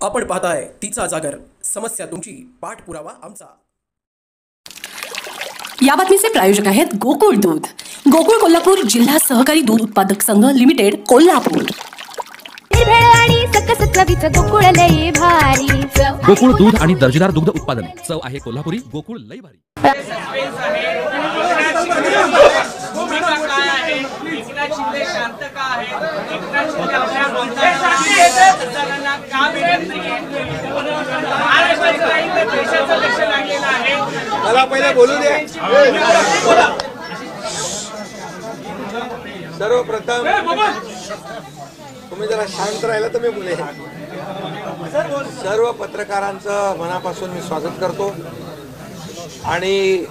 आपण पाहताय तिचा जागर, समस्या तुमची, पाठपुरावा आमचा। या बातमीचे प्रायोजक आहेत गोकुळ दूध। गोकुळ कोल्हापूर जिल्हा सहकारी दूध उत्पादक संघ लिमिटेड कोल्हापूर। गोकुळ दूध आणि दर्जेदार दुग्ध उत्पादन, चव आहे कोल्हापुरी, गोकुळ लई भारी। मला पहिले बोलू दे। सर्वप्रथम तुम्ही जरा शांत राहिला तर मी बोले। सर्व पत्रकारांचं मनापासून मी स्वागत करतो आणि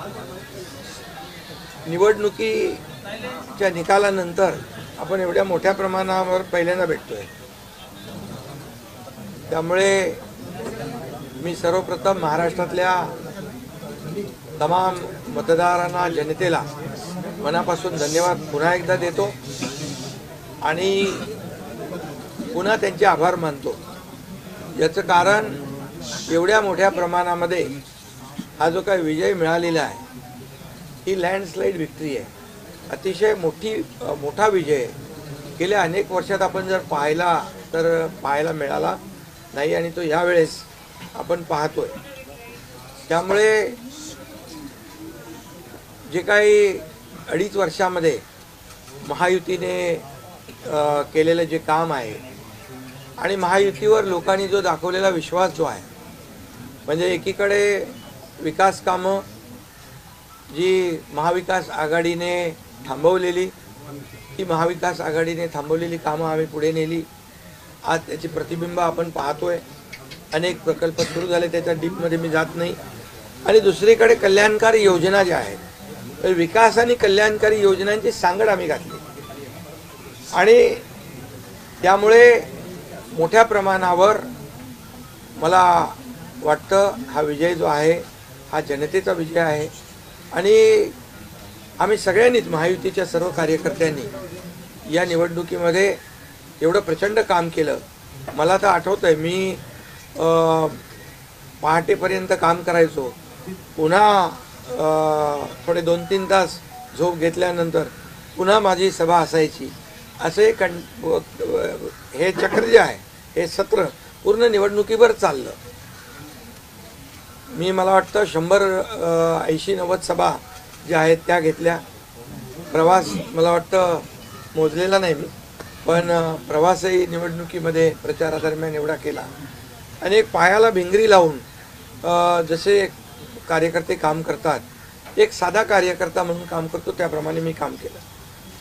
निवडणुकीच्या निकालानंतर आपण एवढ्या मोठ्या प्रमाणावर पहिल्यांदा भेटतोय, त्यामुळे मी सर्वप्रथम महाराष्ट्रातल्या तमाम मतदारांना, जनतेला मनापासून धन्यवाद पुन्हा एकदा देतो आणि पुन्हा त्यांचे आभार मानतो। याचं कारण एवढ्या मोठ्या प्रमाणामध्ये हा जो काही विजय मिळालेला आहे ही लँडस्लाइड विक्ट्री आहे, अतिशय मोठा विजय आहे। गेल्या अनेक वर्षात आपण जर पाहायला मिळाला नाही आणि तो यावेळेस आपण पाहतोय। त्यामुळे जे काही 2.5 वर्षामध्ये महायुतीने केलेलं जे काम आहे आणि महायुतीवर लोकांनी जो दाखवलेला विश्वास जो आहे, म्हणजे एकीकडे विकास कामं जी महाविकास आघाडीने थांबवलेली, ती महाविकास आघाडीने थांबवलेली कामं आम्ही पुढे नेली। आज त्याची प्रतिबिंब आपण पाहतोय, अनेक प्रकल्प सुरू झाले, त्याच्या डीपमध्ये मी जात नाही। आणि दुसरीकडे कल्याणकारी योजना ज्या आहेत, तर विकास आणि कल्याणकारी योजनांची सांगड आम्ही घातली आणि त्यामुळे मोठ्या प्रमाणावर मला वाटतं हा विजय जो आहे हा जनतेचा विजय आहे। आणि आम्ही सगळ्यांनीच, महायुतीच्या सर्व कार्यकर्त्यांनी या निवडणुकीमध्ये एवढं प्रचंड काम केलं। मला तर आठवतंय मी पहाटेपर्यंत काम करायचो, पुन्हा थोडे 2-3 तास झोप घेतल्यानंतर पुन्हा माझी सभा असायची। असे हे चक्र जे आहे, हे सत्र पूर्ण निवडणुकीवर चाललं। मी मला वाटतं 100-80-90 सभा ज्या आहेत त्या घेतल्या। प्रवास मला वाटतं मोजलेला नाही मी, पण प्रवासही निवडणुकीमध्ये प्रचारादरम्यान एवढा केला। अनेक पायाला भिंगरी लावून जसे कार्यकर्ते काम करतात, एक साधा कार्यकर्ता म्हणून काम करतो त्याप्रमाणे मी काम केलं।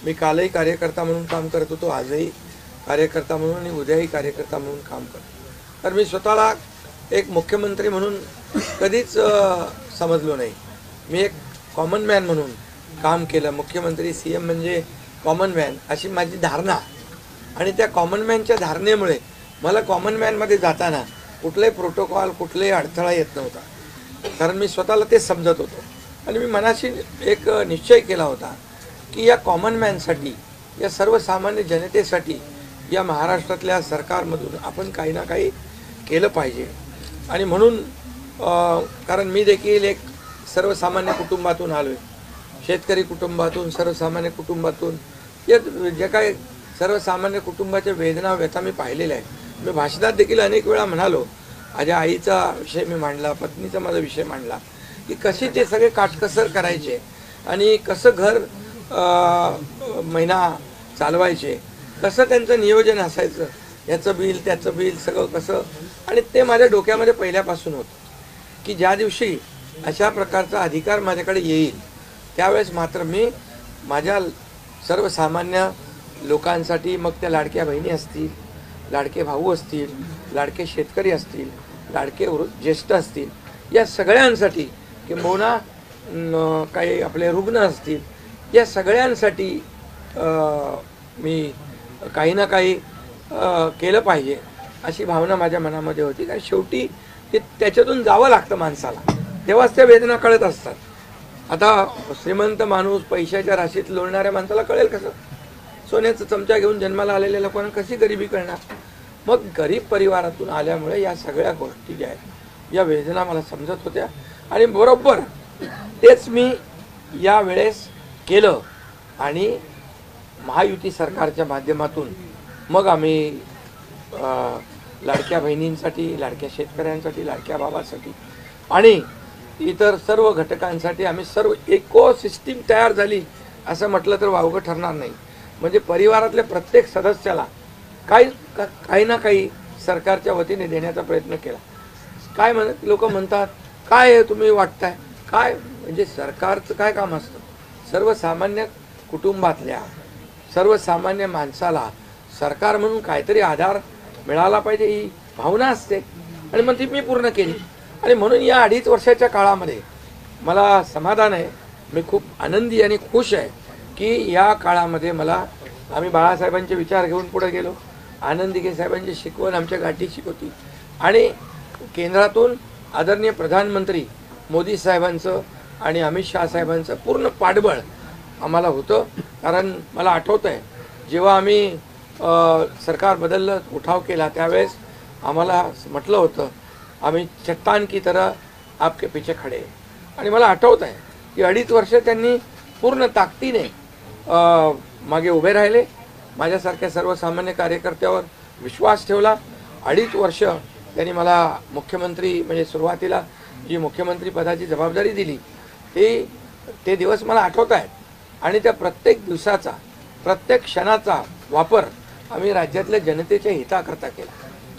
मी कालही कार्यकर्ता म्हणून काम करत होतो, आजही कार्यकर्ता म्हणून आणि उद्याही कार्यकर्ता म्हणून काम करतो। तर मी स्वतःला एक मुख्यमंत्री म्हणून कधीच समजलो नाही, मी एक कॉमन मॅन म्हणून काम केलं। मुख्यमंत्री CM म्हणजे कॉमन मॅन अशी माझी धारणा, आणि त्या कॉमन मॅनच्या धारणेमुळे मला कॉमन मॅनमध्ये जाताना कुठलाही प्रोटोकॉल, कुठलाही अडथळा येत नव्हता, कारण मी स्वतःला ते समजत होतो। आणि मी मनाशी एक निश्चय केला होता की या कॉमन मॅनसाठी, या सर्वसामान्य जनतेसाठी या महाराष्ट्रातल्या सरकारमधून आपण काही ना काही केलं पाहिजे। आणि म्हणून कारण मी देखील एक सर्वसामान्य कुटुंबातून आलो आहे, शेतकरी कुटुंबातून, सर्वसामान्य कुटुंबातून। या जे काही सर्वसामान्य कुटुंबाच्या वेदना, व्यथा मी पाहिलेल्या आहेत। मी भाषणात देखील अनेक वेळा म्हणालो, माझ्या आईचा विषय मी मांडला, पत्नीचा माझा विषय मांडला की कसे ते सगळे काटकसर करायचे आणि कसं घर महिना चालवायचे, कसं त्यांचं नियोजन असायचं, याचं बिल त्याचं बिल सगळं कसं। आणि ते माझ्या डोक्यामध्ये पहिल्यापासून होतं की ज्या दिवशी अशा प्रकारचा अधिकार माझ्याकडे येईल त्यावेळेस मात्र मी माझ्या सर्वसामान्य लोकांसाठी, मग त्या लाडक्या बहिणी असतील, लाडके भाऊ असतील, लाडके शेतकरी असतील, लाडके ज्येष्ठ असतील, या सगळ्यांसाठी, किंबहुना काही आपले रुग्ण असतील, या सगळ्यांसाठी मी काही ना काही केलं पाहिजे अशी भावना माझ्या मनामध्ये होती। कारण शेवटी ते त्याच्यातून जावं लागतं माणसाला, तेव्हाच त्या वेदना कळत असतात। आता श्रीमंत माणूस, पैशाच्या राशीत लोळणाऱ्या माणसाला कळेल कसं? सोन्याचा चमचा घेऊन जन्माला आलेल्या लोकांना कशी गरिबी कळणार? मग गरीब परिवारातून आल्यामुळे या सगळ्या गोष्टी ज्या आहेत या वेदना मला समजत होत्या आणि बरोबर तेच मी या वेळेस केलं आणि महायुती सरकारच्या माध्यमातून मग आम्ही लाडक्या बहिणींसाठी, लाडक्या शेतकऱ्यांसाठी, लाडक्या भावासाठी आणि इतर सर्व घटकांसाठी आम्ही सर्व इकोसिस्टीम तयार झाली असं म्हटलं तर वावगं ठरणार नाही. म्हणजे परिवारातल्या प्रत्येक सदस्याला काही ना काही सरकारच्या वतीने देण्याचा प्रयत्न केला. काय लोक म्हणतात काय तुम्ही वाटताय काय, म्हणजे सरकारचं काय काम असतं, सर्वसामान्य कुटुंबातल्या सर्वसामान्य माणसाला सरकार म्हणून काहीतरी आधार मिळाला पाहिजे ही भावना असते आणि मग ती मी पूर्ण केली. आणि म्हणून या 2.5 वर्षाच्या काळामध्ये मला समाधान आहे, मी खूप आनंदी आणि खुश आहे की या काळामध्ये आम्ही बाळासाहेबांचे विचार घेऊन पुढे गेलो, आनंद दिघे साहेबांची शिकवण आमच्या गाठीशी होती आणि केंद्रातून आदरणीय प्रधानमंत्री मोदी साहेबांचं आणि अमित शहा साहेबांचं पूर्ण पाठबळ आम्हाला होतं. कारण मला आठवतं आहे जेव्हा आम्ही सरकार बदललं, उठाव केला, त्यावेळेस आम्हाला म्हटलं होतं आम्ही चट्टान की तरह आपके पीछे खडे. आणि मला आठवतं आहे की 2.5 वर्ष त्यांनी पूर्ण ताकदीने मागे उभे राहिले, माझ्यासारख्या सर्वसामान्य कार्यकर्त्यावर विश्वास ठेवला. 2.5 वर्ष त्यांनी मला मुख्यमंत्री म्हणजे सुरुवातीला जी मुख्यमंत्री पदाची जबाबदारी दिली ते दिवस मला आठवत आहेत आणि त्या प्रत्येक दिवसाचा प्रत्येक क्षणाचा वापर आम्ही राज्यातल्या जनतेच्या हिताकरता केला.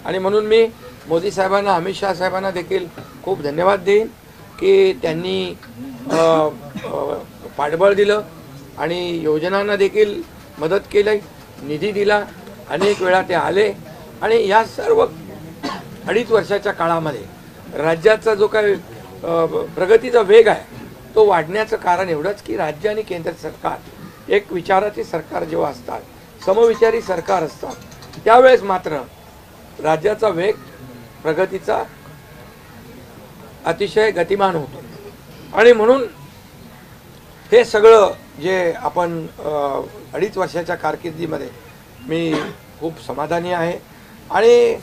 आणि म्हणून मी मोदी साहेबांना, अमित शहा साहेबांना देखील खूप धन्यवाद देईन की त्यांनी पाठबळ दिलं आणि योजनांना देखील मदत केली, निधी दिला, अनेक वेळा ते आले आणि या सर्व 2.5 वर्षाच्या काळामध्ये राज्याचा जो काही प्रगतीचा वेग आहे तो वाढण्याचं कारण एवढंच की राज्य आणि केंद्र सरकार एक विचाराचे सरकार जेव्हा असतात, समविचारी सरकार असतात, त्यावेळेस मात्र राज्याचा वेग प्रगतीचा अतिशय गतिमान होतो. आणि म्हणून हे सगळं जे आपण 2.5 वर्षाच्या कारकिर्दीमध्ये मी खूप समाधानी आहे. आणि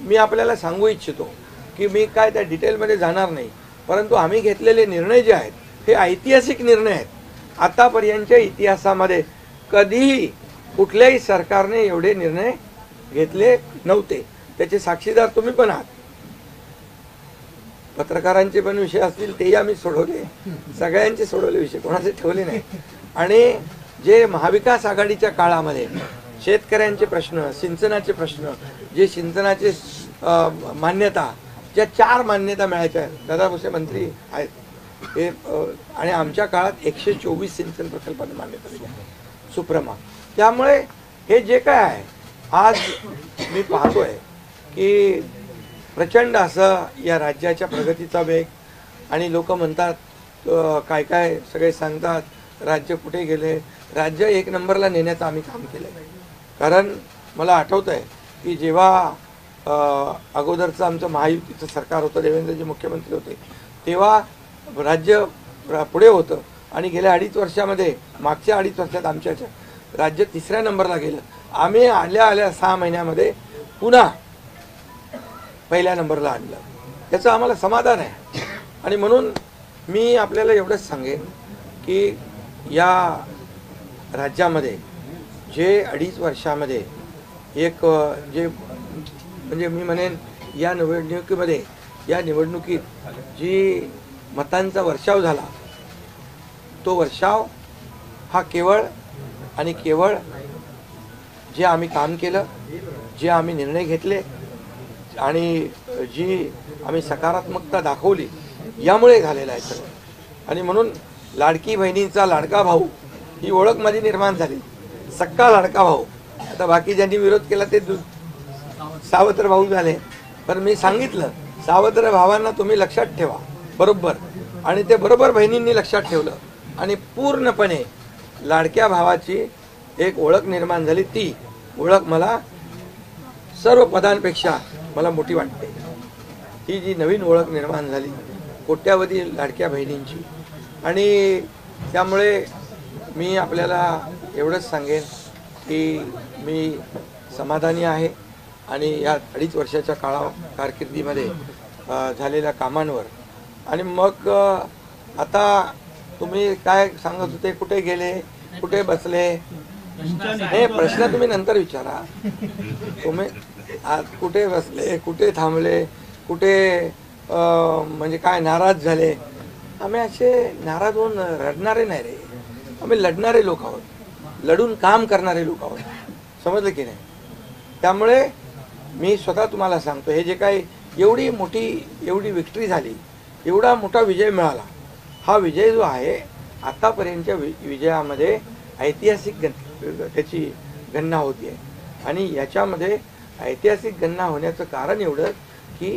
मी आपल्याला सांगू इच्छितो की मी काय त्या डिटेलमध्ये जाणार नाही, परंतु आम्ही घेतलेले निर्णय जे आहेत हे ऐतिहासिक निर्णय आहेत. आतापर्यंतच्या इतिहासामध्ये कधीही कुठल्याही सरकारने एवढे निर्णय घेतले नव्हते. त्याचे साक्षीदार तुम्ही पण आहात, पत्रकारांचे पण विषय असतील तेही आम्ही सोडवले, सगळ्यांचे सोडवले विषय, कोणाचे ठेवले नाही. आणि जे महाविकास आघाडीच्या काळामध्ये शेतकऱ्यांचे प्रश्न, सिंचनाचे प्रश्न, जे सिंचनाचे मान्यता, ज्या 4 मान्यता मिळायच्या, दादा भुसे मंत्री आहेत हे, आणि आमच्या काळात 124 सिंचन प्रकल्पांना मान्यता दिली सुप्रमा. त्यामुळे हे जे काय आहे आज मी पाहतोय की प्रचंड असं या राज्याच्या प्रगतीचा वेग. आणि लोक म्हणतात काय काय सगळे सांगतात राज्य कुठे गेले, राज्य 1 नंबरला नेण्याचं आम्ही काम केलं. कारण मला आठवतं आहे की जेव्हा अगोदरचं आमचं महायुतीचं सरकार होतं, देवेंद्रजी मुख्यमंत्री होते, तेव्हा राज्य पुढे होतं आणि गेल्या 2.5 वर्षामध्ये, मागच्या 2.5 वर्षात आमच्या राज्य 3ऱ्या नंबरला गेलं. आम्ही आल्या 6 महिन्यामध्ये पुन्हा 1ल्या नंबरला आणलं. याचं आम्हाला समाधान आहे. आणि म्हणून मी आपल्याला एवढंच सांगेन की या राज्यामध्ये जे 2.5 वर्षामध्ये एक जे म्हणजे मी म्हणेन या निवडणुकीत जी मतांचा वर्षाव झाला, तो वर्षाव हा केवळ आणि केवळ जे आम्ही काम केलं, जे आम्ही निर्णय घेतले आणि जी आम्ही सकारात्मकता दाखवली यामुळे झालेला आहे सगळं. आणि म्हणून लाडकी बहिणींचा लाडका भाऊ ही ओळख माझी निर्माण झाली, सक्का लाडका भाऊ. आता बाकी ज्यांनी विरोध केला ते सावत्र भाऊ झाले, पण मी सांगितलं सावत्र भावांना तुम्ही लक्षात ठेवा बरोबर, आणि ते बरोबर बहिणींनी लक्षात ठेवलं आणि पूर्णपणे लाडक्या भावाची एक ओळख निर्माण झाली. ती ओळख मला सर्व पदांपेक्षा मला मोठी वाटते. ही जी नवीन ओळख निर्माण झाली कोट्यावधी लाडक्या बहिणींची. आणि त्यामुळे मी आपल्याला एवढंच सांगेन की मी समाधानी आहे आणि या 2.5 वर्षाच्या कारकिर्दीमध्ये झालेल्या कामांवर. आणि मग आता तुम्ही काय सांगत होते, कुठे गेले, कुठे बसले, हे प्रश्न तुम्ही नंतर विचारा. तुम्ही आज कुठे बसले, कुठे थांबले, कुठे म्हणजे काय नाराज झाले. आम्ही असे नाराज होऊन रडणारे नाही रे, आम्ही लढणारे लोक आहोत, लढून काम करणारे लोक आहोत. समजलं की नाही? त्यामुळे मी स्वतः तुम्हाला सांगतो, हे जे काही एवढी विक्ट्री झाली, एवढा मोठा विजय मिळाला, हा विजय जो आहे आतापर्यंतच्या विजयामध्ये ऐतिहासिक त्याची गणना होती आहे. आणि याच्यामध्ये ऐतिहासिक गणना होण्याचं कारण एवढं की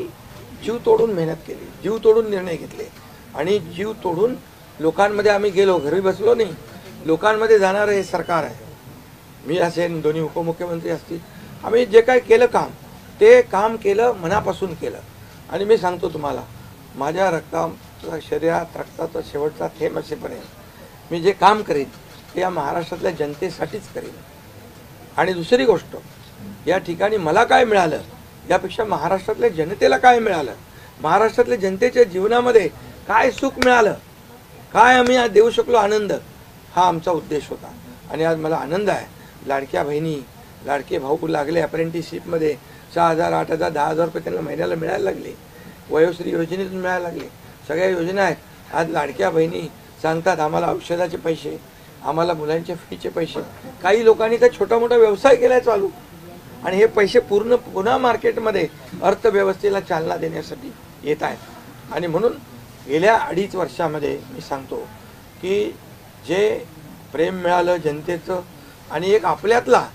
जीव तोडून मेहनत केली, जीव तोडून निर्णय घेतले आणि जीव तोडून लोकांमध्ये आम्ही गेलो, घरी बसलो नाही, लोकांमध्ये जाणारं हे सरकार आहे. मी असेन, दोन्ही उपमुख्यमंत्री असतील, आम्ही जे काय केलं काम, ते काम केलं, मनापासून केलं. आणि मी सांगतो तुम्हाला, माझ्या शरीरात रक्ताचा शेवटचा थेंब असेपर्यंत मी जे काम करेन ते या महाराष्ट्रातल्या जनतेसाठीच करेन. आणि दुसरी गोष्ट, या ठिकाणी मला काय मिळालं यापेक्षा महाराष्ट्रातल्या जनतेला काय मिळालं, महाराष्ट्रातल्या जनतेच्या जीवनामध्ये काय सुख मिळालं, काय आम्ही आज देऊ शकलो आनंद, हा आमचा उद्देश होता. आणि आज मला आनंद आहे, लाडक्या बहिणी, लाडके भाऊ लागले अप्रेंटिसशिपमध्ये, 6,000, 8,000, 10,000 रुपये त्यांना महिन्याला मिळायला लागले, वयोश्री योजनेतून मिळायला लागले, सगळ्या योजना आहेत. आज लाडक्या बहिणी सांगतात आम्हाला औषधाचे पैसे, आम्हाला मुलांच्या फीचे पैसे. काही लोकांनी तर छोटा मोठा व्यवसाय केलाय चालू, आणि हे पैसे पुन्हा मार्केटमध्ये अर्थव्यवस्थेला चालना देण्यासाठी येत आहेत. आणि म्हणून गेल्या 2.5 वर्षामध्ये मी सांगतो की जे प्रेम मिळालं जनतेचं, आणि एक आपल्यातला,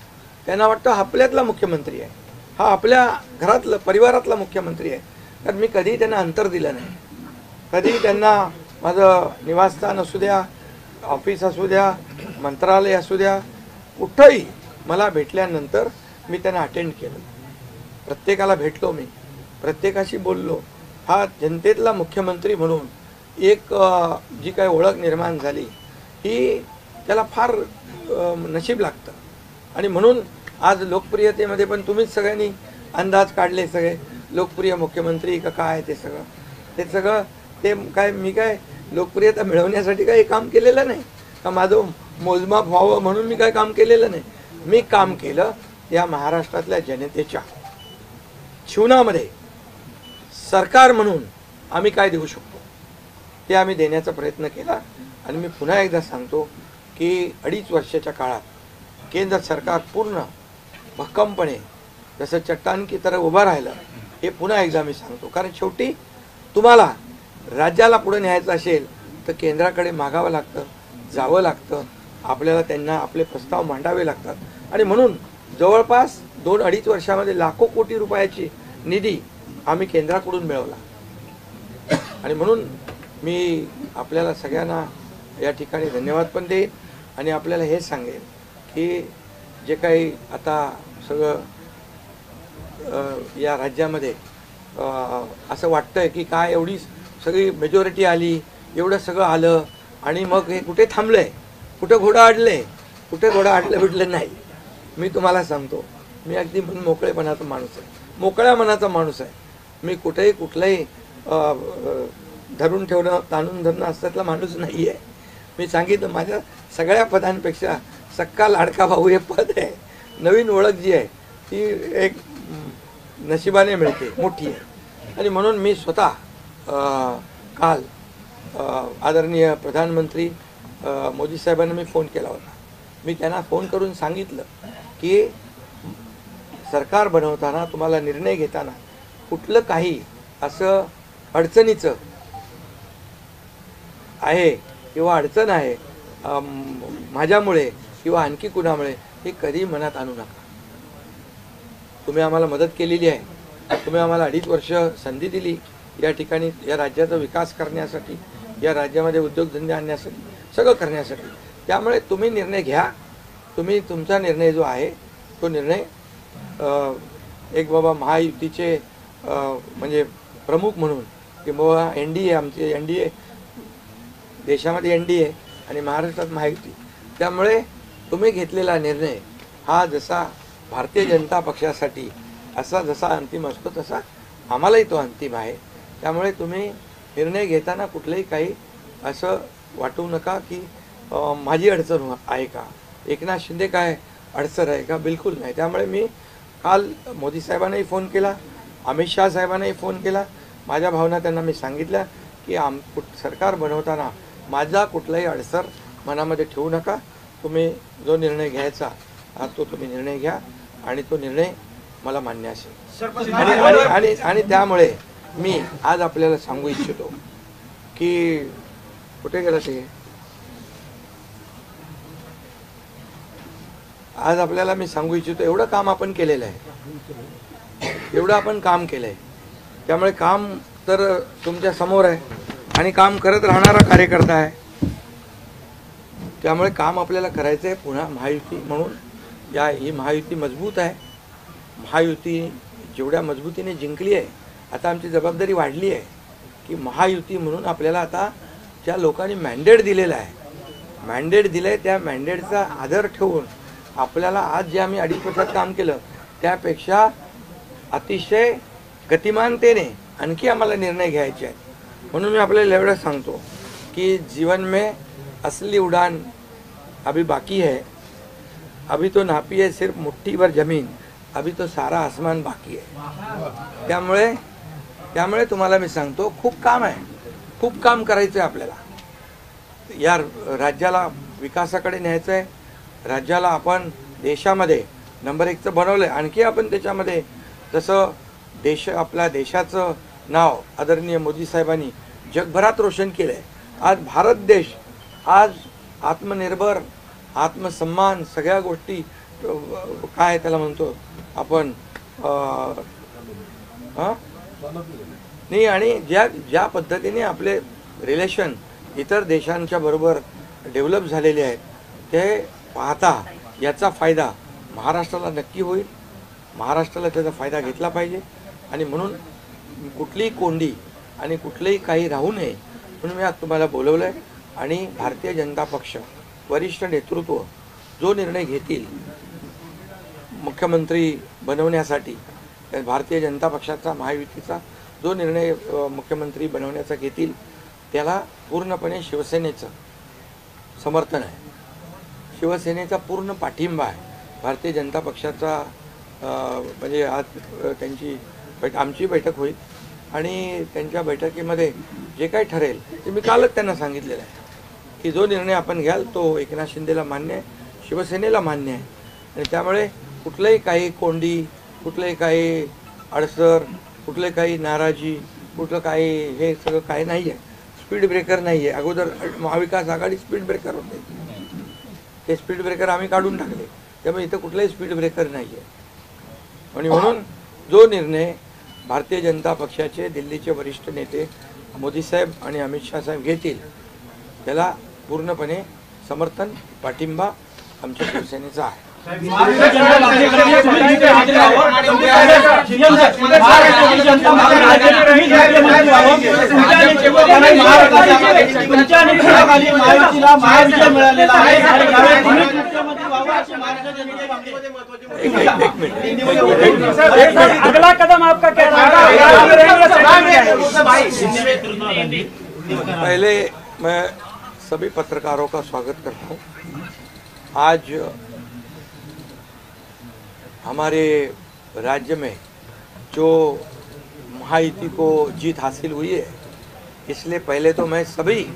त्यांना वाटतं आपल्यातला मुख्यमंत्री आहे, हा आपल्या घरातला परिवारातला मुख्यमंत्री आहे. तर मी कधीही त्यांना अंतर दिलं नाही, कधीही त्यांना माझं निवासस्थान असू द्या, ऑफिस असू द्या, मंत्रालय असू द्या, कुठंही मला भेटल्यानंतर मी त्यांना अटेंड केलं, प्रत्येकाला भेटलो, मी प्रत्येकाशी बोललो. हा जनतेतला मुख्यमंत्री म्हणून एक जी काही ओळख निर्माण झाली, ही त्याला फार नशीब लागतं. आणि म्हणून आज लोकप्रियतेमध्ये पण तुम्हीच सगळ्यांनी अंदाज काढले, सगळे लोकप्रिय मुख्यमंत्री का काय, ते सगळं ते काय, मी काय लोकप्रियता मिळवण्यासाठी काही काम केलेलं नाही, का माझं मोजमाप व्हावं म्हणून मी काय काम केलेलं नाही. मी काम केलं या महाराष्ट्रातल्या जनतेच्या जीवनामध्ये सरकार म्हणून आम्ही काय देऊ शकतो ते आम्ही देण्याचा प्रयत्न केला. आणि मी पुन्हा एकदा सांगतो की 2.5 वर्षाच्या काळात केंद्र सरकार पूर्ण भक्कमपणे जसं चट्टान की तरह उभं राहिलं, हे पुन्हा एकदा मी सांगतो. कारण शेवटी तुम्हाला राज्याला पुढे न्यायचं असेल तर केंद्राकडे मागावं लागतं, जावं लागतं, आपल्याला त्यांना आपले प्रस्ताव मांडावे लागतात. आणि म्हणून जवळपास 2-2.5 वर्षामध्ये लाखो कोटी रुपयाची निधी आम्ही केंद्राकडून मिळवला. आणि म्हणून मी आपल्याला सगळ्यांना या ठिकाणी धन्यवाद पण देईन आणि आपल्याला हे सांगेन की जे काही आता सगळं या राज्यामध्ये असं वाटतंय की काय एवढी सगळी मेजॉरिटी आली, एवढं सगळं आलं आणि मग हे कुठे थांबलंय, कुठं घोडा अडले, कुठे घोडा अडलं भेटलं नाही. मी तुम्हाला सांगतो, मी अगदी मोकळेपणाचा माणूस आहे, मोकळ्या मनाचा माणूस आहे. मी कुठेही कुठलंही धरून ठेवणं, ताणून धरणं असल्यातला माणूस नाही आहे. मी सांगितलं, माझ्या सगळ्या पदांपेक्षा सक्का लाडका भाऊ हे पद आहे. नवीन ओळख जी आहे ती एक नशिबाने मिळते, मोठी आहे. आणि म्हणून मी स्वतः काल आदरणीय प्रधानमंत्री मोदी साहेबांना मी फोन केला होता. मी त्यांना फोन करून सांगितलं की सरकार बनवताना, तुम्हाला निर्णय घेताना कुठलं काही असं अडचणीचं आहे किंवा अडचण आहे माझ्यामुळे किंवा आणखी कुणामुळे, हे कधी मनात आणू नका. तुम्ही आम्हाला मदत केलेली आहे, तुम्ही आम्हाला 2.5 वर्ष संधी दिली या ठिकाणी या राज्याचा विकास करण्यासाठी, या राज्यामध्ये उद्योगधंदे आणण्यासाठी, सगळं करण्यासाठी. त्यामुळे तुम्ही निर्णय घ्या. तुम्ही तुमचा निर्णय जो आहे तो निर्णय एक बाबा महायुतीचे म्हणजे प्रमुख म्हणून की बाबा NDA, आमचे NDA, देशामध्ये NDA आणि महाराष्ट्रात महायुती. त्यामुळे तुम्ही घेतलेला निर्णय हा जसा भारतीय जनता पक्षासाठी असा जसा अंतिम असतो तसा आम्हालाही तो अंतिम आहे. त्यामुळे तुम्ही निर्णय घेताना कुठलंही काही असं वाटू नका की माझी अडचण आहे का, एकनाथ शिंदे काय अडचण आहे का, बिलकुल नाही. त्यामुळे मी काल मोदी साहेबांनाही फोन केला, अमित शाह साहेबांनाही फोन केला. माझ्या भावना त्यांना मी सांगितल्या की सरकार बनवताना माझा कुठलाही अडसर मनामध्ये ठेवू नका. तुम्ही जो निर्णय घ्यायचा तो तुम्ही निर्णय घ्या आणि तो निर्णय मला मान्य असेल. आणि त्यामुळे मी आज आपल्याला सांगू इच्छितो की कुठे गेला ते, आज आपल्याला मी सांगू इच्छितो एवढं काम आपण केलेलं आहे, एवढं आपण काम केलं आहे. त्यामुळे काम तर तुमच्या समोर आहे आणि काम करत राहणारा कार्यकर्ता आहे. त्यामुळे काम आपल्याला करायचं आहे. पुन्हा महायुती म्हणून ही महायुती मजबूत आहे. महायुती जेवढ्या मजबूतीने जिंकली आहे, आता आमची जबाबदारी वाढली आहे की महायुती म्हणून आपल्याला आता ज्या लोकांनी मॅन्डेट दिलेलं आहे, मॅन्डेट दिलं आहे, त्या मॅन्डेटचा आदर ठेवून आपल्याला आज जे आम्ही 2.5 वर्षात काम केलं त्यापेक्षा अतिशय गतिमानतेने आणखी आम्हाला निर्णय घ्यायचे आहेत. म्हणून मी आपल्याला एवढं सांगतो कि जीवन में असली उड़ान अभी बाकी है. अभी तो नापी है सिर्फ मुट्ठी भर जमीन, अभी तो सारा आसमान बाकी है. त्यामुळे तुम्हाला मी सांगतो खूप काम आहे, खूप काम करायचं आहे आपल्याला. या राज्याला विकासाकडे न्यायचं आहे. राज्याला आपण देशामध्ये नंबर 1चं बनवलं आहे. आणखी आपण त्याच्यामध्ये जसं आपल्या देशाचं नाव आदरणीय मोदी साहेबांनी जगभरात रोशन केलं आहे. आज भारत देश आज आत्मनिर्भर, आत्मसन्मान सगळ्या गोष्टी काय त्याला म्हणतो आपण नाही. आणि ज्या पद्धतीने आपले रिलेशन इतर देशांच्या बरोबर डेव्हलप झालेले आहेत ते पाहता याचा फायदा महाराष्ट्राला नक्की होईल. महाराष्ट्राला त्याचा फायदा घेतला पाहिजे आणि म्हणून कुठलीही कोंडी आणि कुठलेही काही राहू नये म्हणून मी आज तुम्हाला बोलवलं आहे. आणि भारतीय जनता पक्ष वरिष्ठ नेतृत्व जो निर्णय घेतील मुख्यमंत्री बनवण्यासाठी, भारतीय जनता पक्षाचा महायुतीचा जो निर्णय मुख्यमंत्री बनवण्याचा घेतील त्याला पूर्णपणे शिवसेनेचं समर्थन आहे, शिवसेनेचा पूर्ण पाठिंबा आहे. भारतीय जनता पक्षाचा म्हणजे आज आमची बैठक होईल आणि त्यांच्या बैठकीमध्ये जे काही ठरेल ते मी कालच त्यांना सांगितलेलं आहे की जो निर्णय आपण घ्याल तो एकनाथ शिंदेला मान्य आहे, शिवसेनेला मान्य आहे. आणि त्यामुळे कुठलंही काही कोंडी, कुठलंही काही अडसर, कुठले काही नाराजी, कुठलं काही हे सगळं काही नाही आहे. स्पीड ब्रेकर नाही आहे. अगोदर महाविकास आघाडी स्पीड ब्रेकर होते, ते स्पीड ब्रेकर आम्ही काढून टाकले. त्यामुळे इथं कुठलाही स्पीड ब्रेकर नाही आहे. आणि म्हणून जो निर्णय भारतीय जनता पक्षाचे दिल्लीचे वरिष्ठ नेते मोदी साहेब आणि अमित शाह साहेब घेतील त्याला पूर्णपणे समर्थन, पाठिंबा आमच्या शिवसेनेचा आहे. अगला कदम आपका क्या पहले मैं सभी पत्रकारों का स्वागत करता हूँ. आज हमारे राज्य में जो महायुति को जीत हासिल हुई है, इसलिए पहले तो मैं सभी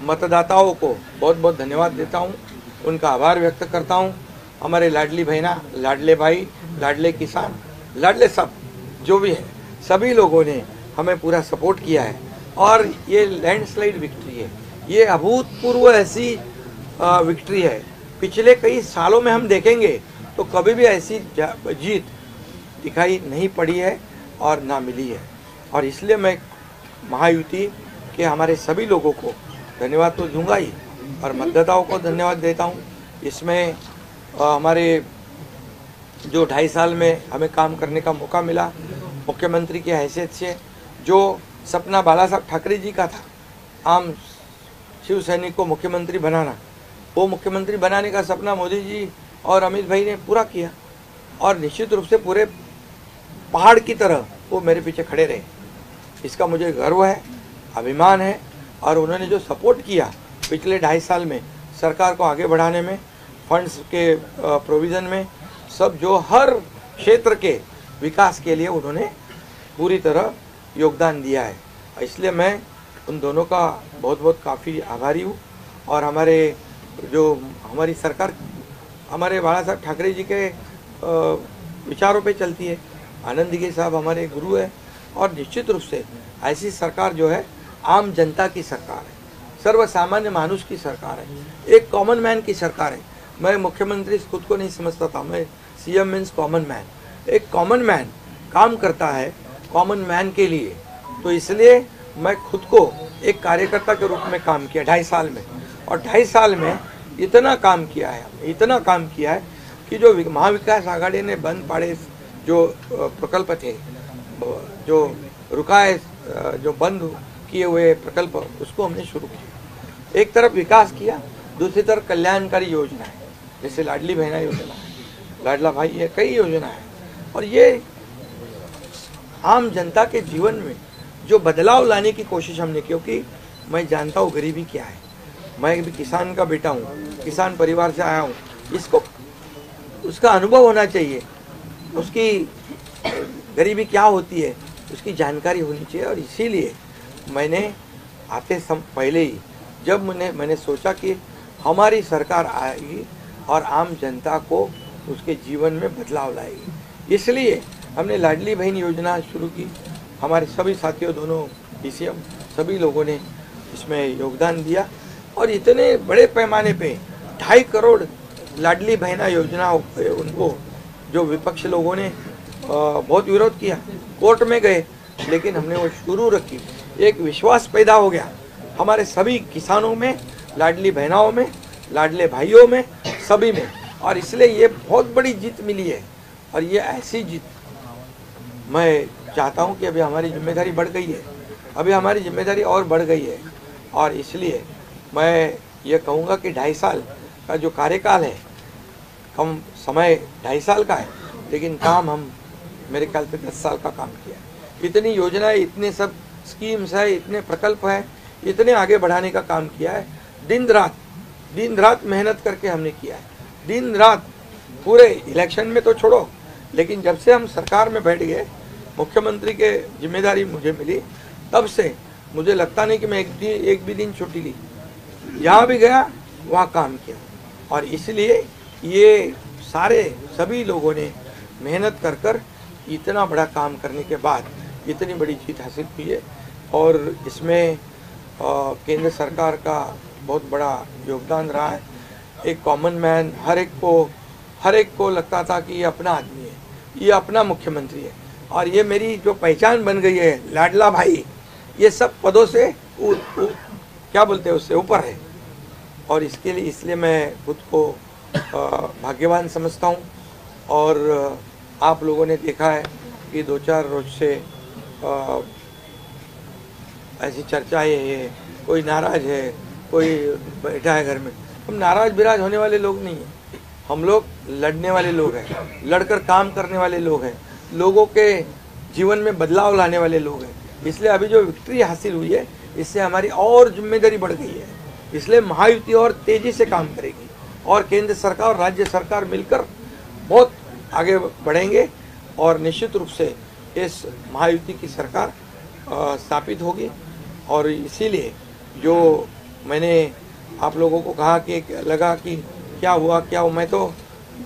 मतदाताओं को बहुत बहुत धन्यवाद देता हूँ, उनका आभार व्यक्त करता हूँ. हमारे लाडली बहना, लाडले भाई, लाडले किसान, लाडले सब जो भी है, सभी लोगों ने हमें पूरा सपोर्ट किया है और ये लैंडस्लाइड विक्ट्री है. ये अभूतपूर्व ऐसी विक्ट्री है. पिछले कई सालों में हम देखेंगे तो कभी भी ऐसी जीत दिखाई नहीं पड़ी है और ना मिली है. और इसलिए मैं महायुति के हमारे सभी लोगों को धन्यवाद तो दूंगा ही और मतदाताओं को धन्यवाद देता हूँ. इसमें हमारे जो 2.5 साल में हमें काम करने का मौका मिला मुख्यमंत्री की हैसियत से, जो सपना बाला साहब ठाकरे जी का था आम शिव सैनिक को मुख्यमंत्री बनाना, वो मुख्यमंत्री बनाने का सपना मोदी जी और अमित भाई ने पूरा किया. और निश्चित रूप से पूरे पहाड़ की तरह वो मेरे पीछे खड़े रहे। इसका मुझे गर्व है, अभिमान है। और उन्होंने जो सपोर्ट किया पिछले 2.5 साल में सरकार को आगे बढ़ाने में, फंड्स के प्रोविज़न में, सब जो हर क्षेत्र के विकास के लिए उन्होंने पूरी तरह योगदान दिया है। इसलिए मैं उन दोनों का बहुत बहुत काफ़ी आभारी हूँ। और हमारी सरकार हमारे बाला साहब ठाकरे जी के विचारों पे चलती है। आनंद दिघे साहब हमारे गुरु है। और निश्चित रूप से ऐसी सरकार जो है आम जनता की सरकार है, सर्वसामान्य मानुष की सरकार है, एक कॉमन मैन की सरकार है। मैं मुख्यमंत्री खुद को नहीं समझता था, मैं सीएम मीन्स कॉमन मैन। एक कॉमन मैन काम करता है कॉमन मैन के लिए, तो इसलिए मैं खुद को एक कार्यकर्ता के रूप में काम किया 2.5 साल में। और 2.5 साल में इतना काम किया है कि जो महाविकास आघाड़ी ने बंद पड़े जो प्रकल्प थे, जो रुकाए, जो बंद किए हुए प्रकल्प, उसको हमने शुरू किया। एक तरफ विकास किया, दूसरी तरफ कल्याणकारी योजना है, जैसे लाडली बहना योजना है, लाडला भाई है, कई योजना है। और ये आम जनता के जीवन में जो बदलाव लाने की कोशिश हमने की, क्योंकि मैं जानता हूँ गरीबी क्या है। मैं भी किसान का बेटा हूँ, किसान परिवार से आया हूँ। इसको उसका अनुभव होना चाहिए, उसकी गरीबी क्या होती है उसकी जानकारी होनी चाहिए। और इसीलिए मैंने आते पहले ही जब मैंने सोचा कि हमारी सरकार आएगी और आम जनता को उसके जीवन में बदलाव लाएगी, इसलिए हमने लाडली बहन योजना शुरू की। हमारे सभी साथियों, दोनों डीसीएम, सभी लोगों ने इसमें योगदान दिया। और इतने बड़े पैमाने पे 2.5 करोड़ लाडली बहना योजना उनको जो विपक्ष लोगों ने बहुत विरोध किया, कोर्ट में गए, लेकिन हमने वो शुरू रखी। एक विश्वास पैदा हो गया हमारे सभी किसानों में, लाडली बहनाओं में, लाडले भाइयों में, सभी में। और इसलिए ये बहुत बड़ी जीत मिली है। और ये ऐसी जीत मैं चाहता हूँ कि अभी हमारी जिम्मेदारी बढ़ गई है, अभी हमारी जिम्मेदारी और बढ़ गई है। और इसलिए मैं ये कहूँगा कि 2.5 साल का जो कार्यकाल है, कम समय 2.5 साल का है, लेकिन काम हम मेरे ख्याल से 10 साल का काम किया है। इतनी योजनाएं, इतने सब स्कीम्स है, इतने प्रकल्प हैं, इतने आगे बढ़ाने का काम किया है। दिन रात मेहनत करके हमने किया है, दिन रात। पूरे इलेक्शन में तो छोड़ो, लेकिन जब से हम सरकार में बैठ गए, मुख्यमंत्री के जिम्मेदारी मुझे मिली, तब से मुझे लगता नहीं कि मैं एक भी दिन छुट्टी ली। जहाँ भी गया वहाँ काम किया। और इसलिए ये सभी लोगों ने मेहनत कर इतना बड़ा काम करने के बाद इतनी बड़ी जीत हासिल की है। और इसमें केंद्र सरकार का बहुत बड़ा योगदान रहा है। एक कॉमन मैन, हर एक को लगता था कि ये अपना आदमी है, ये अपना मुख्यमंत्री है। और ये मेरी जो पहचान बन गई है, लाडला भाई, ये सब पदों से क्या बोलते हैं, उससे ऊपर है। और इसलिए मैं खुद को भाग्यवान समझता हूँ। और आप लोगों ने देखा है कि 2-4 रोज से ऐसी चर्चाएं है, कोई नाराज है, कोई बैठा है घर में। हम नाराज बिराज होने वाले लोग नहीं हैं, हम लोग लड़ने वाले लोग हैं, लड़कर काम करने वाले लोग हैं, लोगों के जीवन में बदलाव लाने वाले लोग हैं। इसलिए अभी जो विक्ट्री हासिल हुई है, इससे हमारी और जिम्मेदारी बढ़ गई है। इसलिए महायुति और तेजी से काम करेगी और केंद्र सरकार और राज्य सरकार मिलकर बहुत आगे बढ़ेंगे। और निश्चित रूप से इस महायुति की सरकार स्थापित होगी। और इसीलिए जो मैंने आप लोगों को कहा कि लगा कि क्या हुआ, मैं तो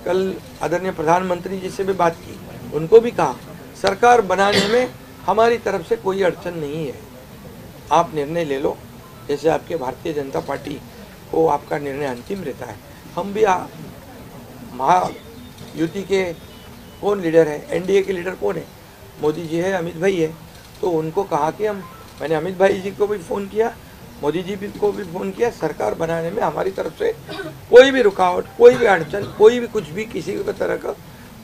कल आदरणीय प्रधानमंत्री जी से भी बात की, उनको भी कहा सरकार बनाने में हमारी तरफ से कोई अड़चन नहीं है, आप निर्णय ले लो। जैसे आपके भारतीय जनता पार्टी को आपका निर्णय अंतिम रहता है, हम भी महायुति के कौन लीडर है, एनडीए के लीडर कौन है, मोदी जी है, अमित भाई है। तो उनको कहा कि मैंने अमित भाई जी को भी फ़ोन किया, मोदी जी को भी फ़ोन किया, सरकार बनाने में हमारी तरफ से कोई भी रुकावट, कोई भी अड़चन, कोई भी कुछ भी किसी भी तरह का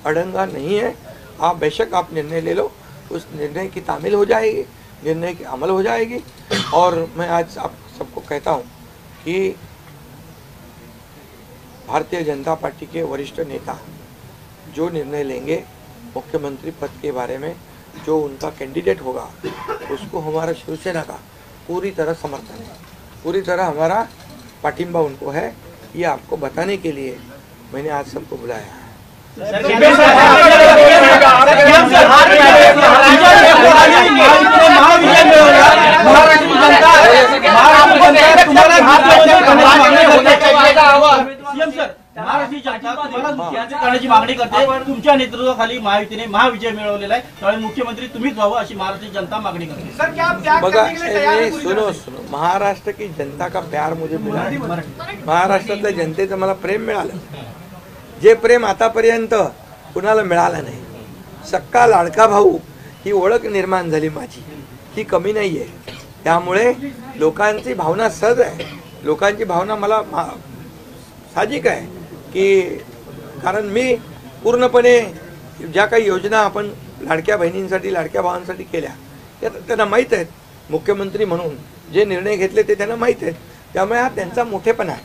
अड़ंगा नहीं है। आप बेशक आप निर्णय ले लो, उस निर्णय की तामील हो जाएगी, निर्णय की अमल हो जाएगी। और मैं आज आप सबको कहता हूँ कि भारतीय जनता पार्टी के वरिष्ठ नेता जो निर्णय लेंगे मुख्यमंत्री पद के बारे में जो उनका कैंडिडेट होगा उसको हमारा शिवसेना का पूरी तरह समर्थन है, पूरी तरह हमारा पाटिंबा उनको है। ये आपको बताने के लिए मैंने आज सबको बुलाया है। महाराष्ट्र जनता तुम्हाला मुख्यमंत्री करण्याची मागणी करते। तुमच्या नेतृत्वाखाली महायुतीने महाविजय मिळवलेला आहे, त्यामुळे मुख्यमंत्री तुम्हीच व्हावं अशी महाराष्ट्र जनता मागणी करते। बघा, सुनो महाराष्ट्र की जनता का प्यार मुझे मिला, महाराष्ट्रातल्या जनतेचं मला प्रेम मिळालं, जे प्रेम आतापर्यंत कुणाला मिळालं नाही। सक्का लाडका भाऊ ही ओळख निर्माण झाली माझी, ही कमी नाही आहे। त्यामुळे लोकांची भावना सहज आहे, लोकांची भावना मला साहजिक आहे की कारण मी पूर्णपणे ज्या काही योजना आपण लाडक्या बहिणींसाठी लाडक्या भावांसाठी केल्या त्या त्यांना माहीत आहेत, मुख्यमंत्री म्हणून जे निर्णय घेतले ते त्यांना माहीत आहेत। त्यामुळे हा त्यांचा मोठेपणा आहे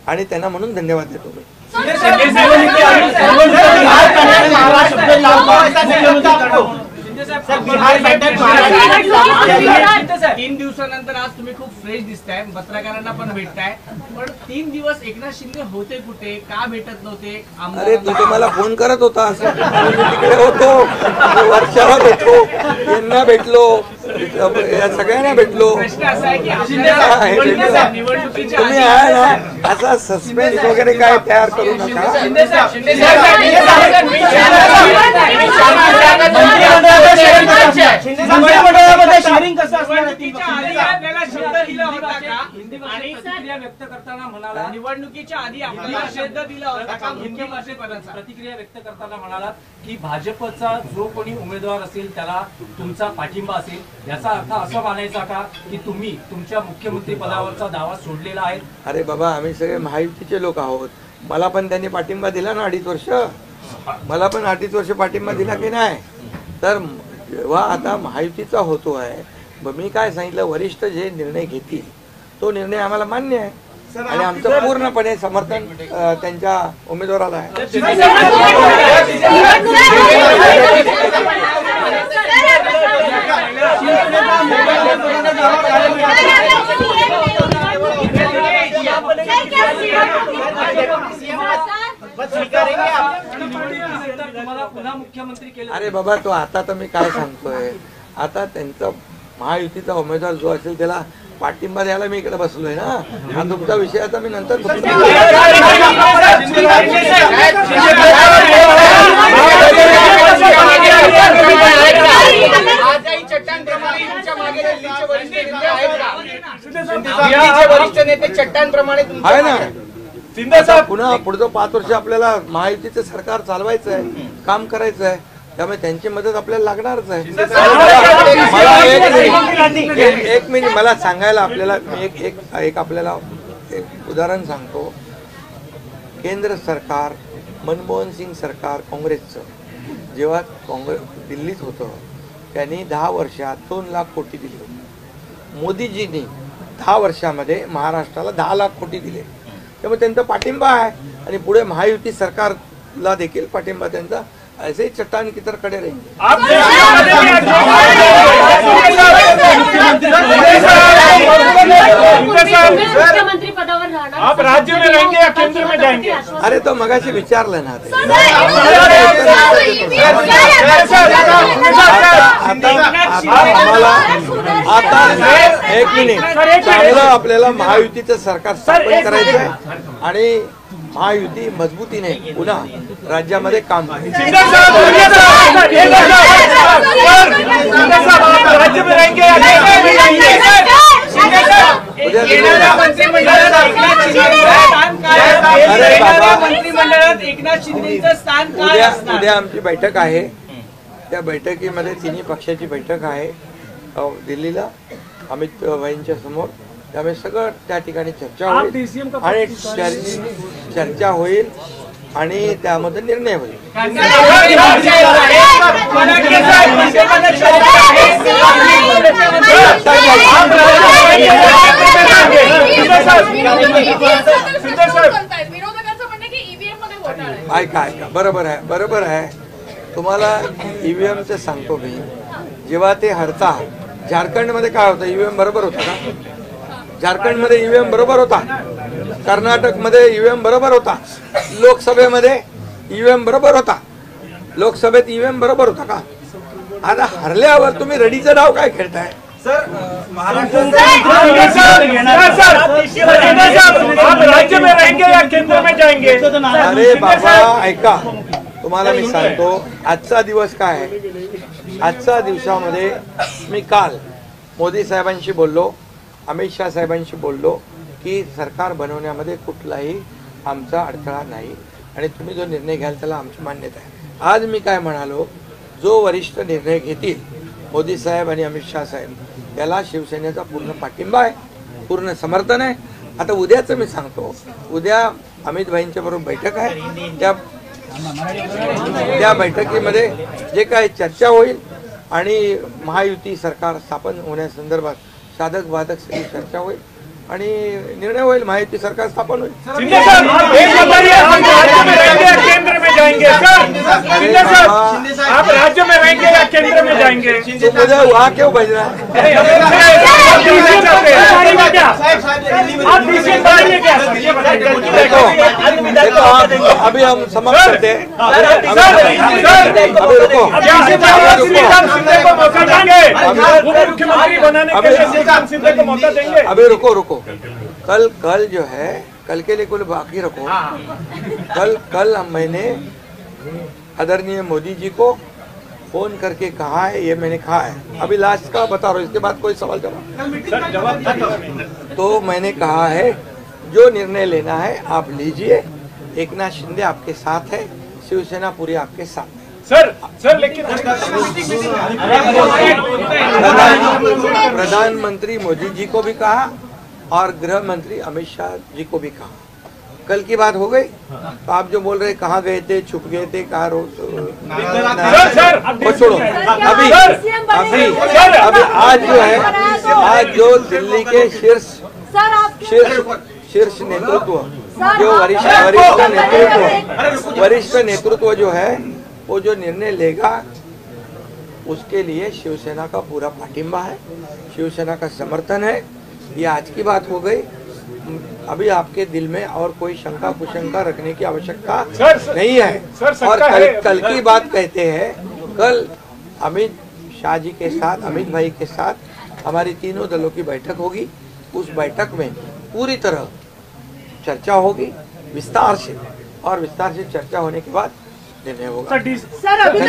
आणि त्यांना म्हणून धन्यवाद देतो मी। 3 दिवसानंतर आज तुम्ही खूप फ्रेश दिसताय, पत्रकारांना पण भेटताय, पण 3 दिवस एकनाथ शिंदे होते कुठे, का भेटत नव्हते? अरे तू मला फोन करत होता, तिकडे होतो, वर्षाला भेटलो, यांना भेटलो, या सगळ्यांना भेटलो। प्रश्न असा आहे की निवडणुकीच्या तुम्ही आहे ना असा सस्पेन्स वगैरे काय तयार करू नका। शेअरिंग कसं असणार? आपल्याला शब्द दिला होता का? आणि प्रतिक्रिया व्यक्त करताना म्हणाला निवडणुकीच्या आधी आपल्याला शब्द दिला होता का मुख्यमंत्रीपदाचा? प्रतिक्रिया व्यक्त करताना म्हणाला की भाजपचा जो कोणी उमेदवार असेल त्याला तुमचा पाठिंबा असेल, याचा अर्थ असं मानायचा का की तुम्ही तुमच्या मुख्यमंत्री पदावरचा दावा सोडलेला आहे? अरे बाबा, आम्ही सगळे महायुतीचे लोक आहोत, मला पण त्यांनी पाठिंबा दिला ना 2.5 वर्ष, मला पण 2.5 वर्ष पाठिंबा दिला की नाही? तर जेव्हा आता महायुतीचा होतो आहे, मी काय सांगितलं, वरिष्ठ जे निर्णय घेतील तो निर्णय आम्हाला मान्य आहे आणि आमचं पूर्णपणे समर्थन त्यांच्या उमेदवाराला आहे। अरे बाबा, तो आता तर मी काय सांगतोय, आता त्यांचा महायुतीचा उमेदवार जो असेल त्याला पाठिंबा द्यायला मी इकडे बसलोय ना। हा तुमचा विषय आता मी नंतर आहे ना। पुन्हा पुढचं 5 वर्ष आपल्याला महायुतीचं सरकार चालवायचं आहे, काम करायचं आहे, त्यामुळे त्यांची मदत आपल्याला लागणारच आहे। एक मिनिट मला सांगायला आपल्याला एक आपल्याला एक उदाहरण सांगतो। केंद्र सरकार, मनमोहन सिंग सरकार काँग्रेसचं जेव्हा दिल्लीत होतं त्यांनी 10 वर्षात 2 लाख कोटी दिले होते। मोदीजींनी 10 वर्षामध्ये महाराष्ट्राला 10 लाख कोटी दिले, त्यामुळे त्यांचा पाठिंबा आहे आणि पुढे महायुती सरकारला देखील पाठिंबा त्यांचा ऐसे ही चट्टान की तरह खड़े रहेंगे। मुख्यमंत्री पदावर रहना, आप राज्य में रहेंगे या केंद्र में जाएंगे? अरे तो मगाशी विचारलं ना ते। आता एक मिनिट, चांगलं आपल्याला महायुतीचं सरकार स्थापन करायचं आहे आणि महायुती मजबूतीने पुन्हा राज्यामध्ये काम करायचं। उद्या आमची बैठक आहे, त्या बैठकीमध्ये तिन्ही पक्षाची बैठक आहे दिल्लीला अमित भाईंच्या समोर, त्यामुळे सगळं त्या ठिकाणी चर्चा होईल आणि चर्चा होईल आणि त्यामध्ये निर्णय होईल। ऐका बरोबर आहे, बरोबर आहे, तुम्हाला ईव्हीएमचं सांगतो मी, जेव्हा ते हरता झारखंडमध्ये काय होतं, ईव्हीएम बरोबर होता का? झारखंडमध्ये ईव्हीएम बरोबर होता, कर्नाटकमध्ये ईव्हीएम बरोबर होता, लोकसभेमध्ये ईव्हीएम बरोबर होता, लोकसभेत ईव्हीएम बरोबर होता का? आता हरल्यावर तुम्ही रडीचं नाव काय खेळताय? राज्य में रहेंगे या केंद्र में जाएंगे? अरे बाबा ऐका, तुम्हाला मी सांगतो आजचा दिवस काय आहे. आजच्या दिवसामध्ये मी काल मोदी साहेबांशी बोललो, अमित शाह साहेबांशी बोललो की सरकार बनवण्यामध्ये कुठलाही आमचा अडथळा नाही आणि तुम्ही जो निर्णय घ्याल त्याला आमची मान्यता आहे. आज मी काय म्हणालो, जो वरिष्ठ निर्णय घेतील मोदी साहेब आणि अमित शाह साहेब त्याला शिवसेनेचा पूर्ण पाठिंबा आहे, पूर्ण समर्थन आहे. आता उद्याचं मी सांगतो, उद्या अमित भाईंच्या बरोबर बैठक आहे, त्या बैठकीमध्ये जे काय चर्चा होईल आणि महायुती सरकार स्थापन होण्यासंदर्भात साधक बाधक सगळी चर्चा होईल आणि निर्णय होईल, महायुती सरकार स्थापन होईल. केंद्र में जाएंगे आप राज्य में रहेंगे या केंद्र में जाएंगे? तो मुझे वहाँ क्यों भेजना है? देखो अभी हम समाप्त करते हैं, अभी रुको, मुख्यमंत्री बनाने के लिए सिंधे को मौका देंगे? अभी रुको, कल जो है, कल के लिए कुछ बाकी रखो. कल मैंने आदरणीय मोदी जी को फोन करके कहा है, ये मैंने कहा है, अभी लास्ट का बता रहा हूँ, इसके बाद कोई सवाल जवाब. तो मैंने कहा है जो निर्णय लेना है आप लीजिए, एकनाथ शिंदे आपके साथ है, शिवसेना पूरी आपके साथ है. सर लेकिन प्रधानमंत्री मोदी जी को भी कहा और गृह मंत्री अमित शाह जी को भी कहा. कल की बात हो गई. तो आप जो बोल रहे कहाँ गए थे, छुप गए थे, कहाँ वो छोड़ो. अभी आज जो है, आज जो दिल्ली के शीर्ष नेतृत्व, जो वरिष्ठ नेतृत्व जो है, वो जो निर्णय लेगा उसके लिए शिवसेना का पूरा पाठिंबा है, शिवसेना का समर्थन है. ये आज की बात हो गई. अभी आपके दिल में और कोई शंका कुशंका रखने की आवश्यकता नहीं है. और कल की बात कहते हैं, कल अमित शाह जी के साथ, अमित भाई के साथ हमारी तीनों दलों की बैठक होगी. उस बैठक में पूरी तरह चर्चा होगी विस्तार से, और विस्तार से चर्चा होने के बाद निर्णय होगा. सर अभी